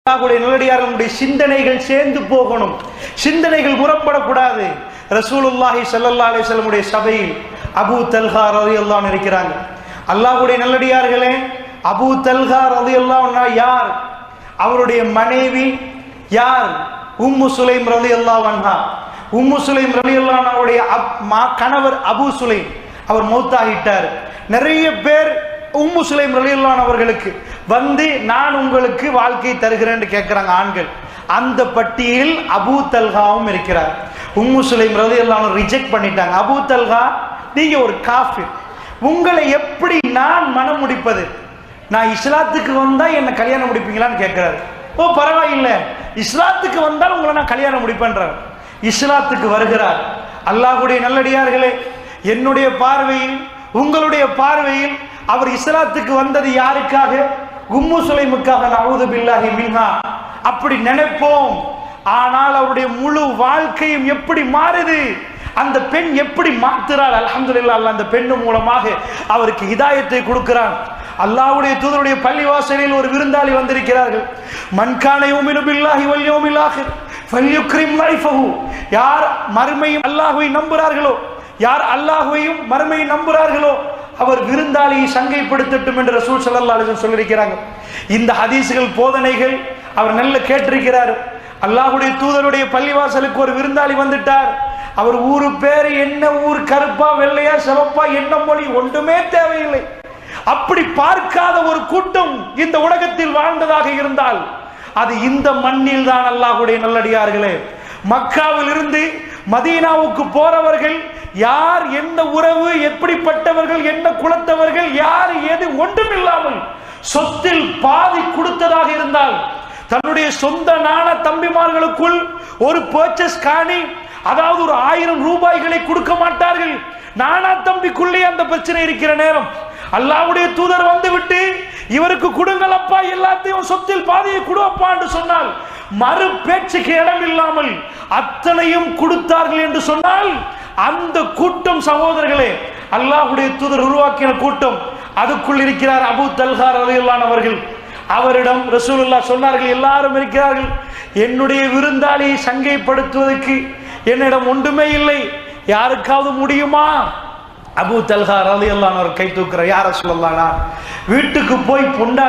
நல்லடியார்களுடைய சிந்தனைகள் சேர்ந்து போகணும், சிந்தனைகள் முரண்படக்கூடாது. ரசூலுல்லாஹி ஸல்லல்லாஹு அலைஹி வஸல்லம் உடைய சபையில் அபூ தல்ஹா ரலியல்லாஹு அன்ஹு இருக்கிறாங்க. அல்லாஹ்வுடைய நல்லடியார்களே, அபூ தல்ஹா ரலியல்லாஹு அன்ஹா யார்? அவருடைய மனைவி யார்? உம்மு சுலைம் ரலியல்லாஹு அன்ஹா. உம்மு சுலைம் ரலியல்லாஹு அன்ஹாவுடைய கணவர் அபூ சுலைம் அவர் மௌத்தாகிட்டார். நிறைய பேர் உம்மு சுலைம் ரலியல்லாஹு அன்ஹா அவர்களுக்கு வந்து நான் உங்களுக்கு வாழ்க்கை தருகிறேன் கேட்கிறாங்க ஆண்கள். அந்த பட்டியலில் அபூ தல்ஹாவும் இருக்கிறார். உம்மு சுலைம் ரலியல்லாஹு அன்ஹா ரிஜெக்ட் பண்ணிட்டாங்க. அபூ தல்ஹா, நீங்க ஒரு காஃபிர், உங்களை எப்படி நான் மனம் முடிப்பது? நான் இஸ்லாத்துக்கு வந்தா என்ன கல்யாணம் முடிப்பீங்களான்னு கேட்கிறாரு. ஓ பரவாயில்லை, இஸ்லாத்துக்கு வந்தால் உங்களை நான் கல்யாணம் முடிப்பேன்றார். இஸ்லாத்துக்கு வருகிறார். அல்லாஹ்வுடைய நல்லடியார்களே, என்னுடைய பார்வையில் உங்களுடைய பார்வையில் அவர் இஸ்லாத்துக்கு வந்தது யாருக்காக? உம்மு சுலைமுக்காக. நஊது பில்லாஹி மின்ஹா. அப்படி நினைப்போம். ஆனால் அவருடைய முழு வாழ்க்கையும் எப்படி மாறுது, அந்த பெண் எப்படி மாத்துறாள். அல்ஹம்துலில்லாஹ், அல்லாஹ் அந்த பெண்ணு மூலமாக அவருக்கு ஹிதாயத்தை கொடுக்கிறான். அல்லாஹ்வுடைய தூதருடைய பள்ளிவாசலில் ஒரு விருந்தாளி வந்திருக்கிறார்கள். மன் கான யுமினு பில்லாஹி வல் யௌமில் ஆகிர் ஃபல்யுக்ரிம் லைஃபஹு. யார் மறுமையும் அல்லாஹ்வை நம்புகிறார்களோ, யார் அல்லாஹ்வையும் மறுமையை நம்புகிறார்களோ அவர் விருந்தாளியை சங்கைப்படுத்தட்டும் என்று ரசூல் ஸல்லல்லாஹு அலைஹி வஸல்லம் சொல்லியிருக்கிறாங்க. இந்த ஹதீஸ்கள் போதனைகள் அவர் நல்ல கேட்டிருக்கிறார். அல்லாஹ்வுடைய தூதருடைய பள்ளிவாசலுக்கு ஒரு விருந்தாளி வந்துட்டார். அவர் ஊரு பேரு என்ன, ஊர் கருப்பா வெள்ளையா சிவப்பா என்ன மொழி ஒன்றுமே தேவையில்லை. அப்படி பார்க்காத ஒரு கூட்டம் இந்த உலகத்தில் வாழ்ந்ததாக இருந்தால் அது இந்த மண்ணில் தான். அல்லாஹ்வுடைய நல்லடியார்களே, மக்காவில் இருந்து மதீனாவுக்கு போறவர்கள் யார், என்ன உறவு, எப்படிப்பட்டவர்கள், என்ன குலத்தவர்கள், யார் எது ஒன்றுமில்லாமல் சொத்தில் பாதி கொடுத்ததாக இருந்தால் தன்னுடைய சொந்த நாண தம்பிமார்களுக்குள் ஒரு பர்ச்சேஸ் காணி, அதாவது ஒரு 1000 ரூபாய்களை கொடுக்க மாட்டார்கள். நானா தம்பிக்குள்ளே அந்த பிரச்சனை இருக்கிற நேரம் அல்லாஹ்வுடைய தூதர் வந்து விட்டு இவருக்கு கொடுங்கள் அப்பா, எல்லாத்தையும் சொத்தில் பாதியை கொடுப்பா என்று சொன்னால் மறு பேச்சுக்கு இடம் இல்லாமல் அத்தனையும் கொடுத்தார்கள் என்று சொன்னால் அந்த கூட்டம் சகோதரர்களே, அல்லாஹ்வுடைய தூதர் உருவாக்கின கூட்டம். அதுக்குள் இருக்கிறார் அபூ தல்ஹா ரலியல்லாஹு அன்ஹு அவர்கள். அவரிடம் ரசூலுல்லாஹ் சொன்னார்கள், எல்லாரும் இருக்கிறார்கள், என்னுடைய விருந்தாளியை சங்கைப்படுத்துவதற்கு என்னிடம் ஒன்றுமே இல்லை, யாருக்காவது முடியுமா? அபூ தல்ஹா ரலியல்லாஹு அன்ஹு கை தூக்குற, யா ரசூலல்லாஹ், வீட்டுக்கு போய் பொண்டாட்டி